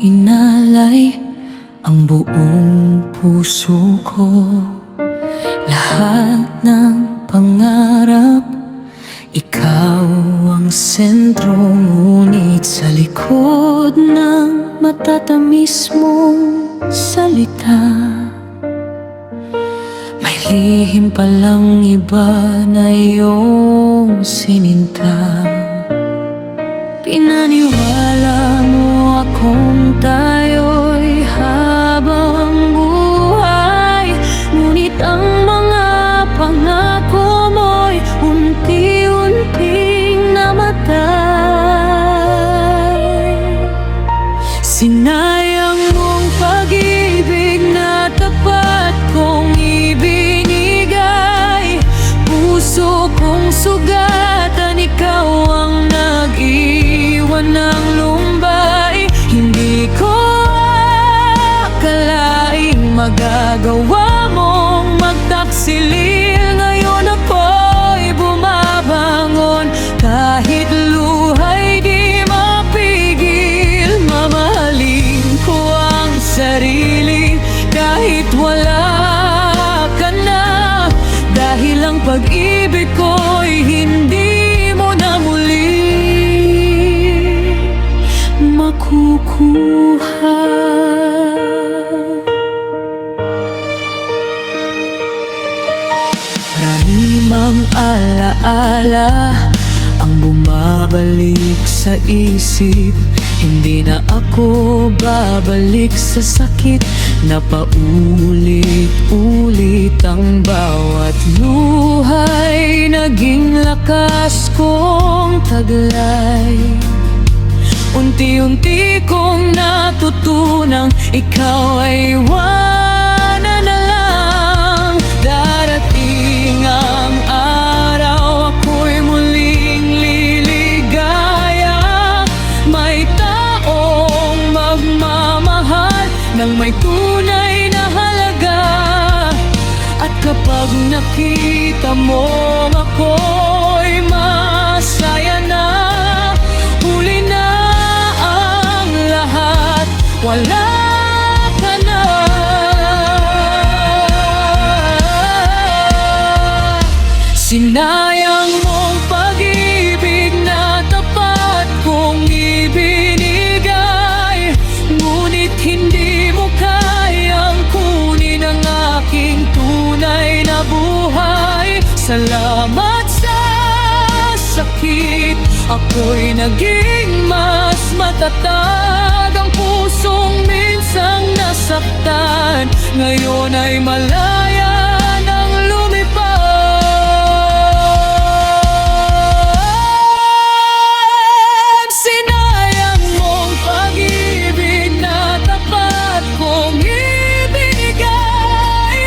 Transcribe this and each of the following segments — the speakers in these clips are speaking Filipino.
inalay ang buong puso ko. Lahat ng pangarap, ikaw ang sentro. Ngunit sa likod ng matatamis mong salita, may lihim palang iba na iyong sininta. Pinaniwala mo akong tayo'y habang buhay, ngunit ang mga pangako mo'y unti-unting namatay. Sinayang mong pag-ibig na tapat kong ibinigay, puso kong sugatan, ikaw ang nag-iwan ng lumbay. Hindi ko akalaing magagawa mong magtaksilir. Ngayon ako'y bumabangon, kahit luha'y di mapigil. Mamahalin ko ang sarili kahit wala ka na, dahil ang pag-ibig ko'y hindi mo na muli makukuha. Maraming alaala ang bumabalik sa isip. Hindi na ako babalik sa sakit na paulit-ulit. Ang bawat luha'y naging lakas kong taglay. Unti-unti kong natutunang ikaw ay iwanan na lang. Darating ang araw, ako'y muling liligaya. May taong magmamahal ng may tunay na halaga. At kapag nakita mo ako'y masaya na, huli na ang lahat, wala ka na. Sinayang mong pag-ibig na tapat kong ibinigay, ngunit hindi mo kayang kunin ang aking tunay na buhay. Salamat sa sakit, ako'y naging mas matatag. Ang pusong minsang nasaktan, ngayon ay malaya nang lumipad. Sinayang mong pag-ibig na tapat kong ibinigay,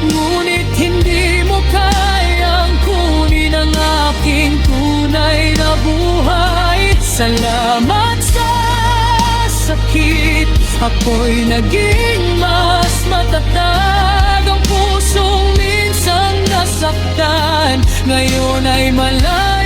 ngunit hindi mo kayang kunin ang aking tunay na buhay. Salamat sa sakit, ako'y naging mas matatag. Ang pusong minsang nasaktan, ngayon ay malaya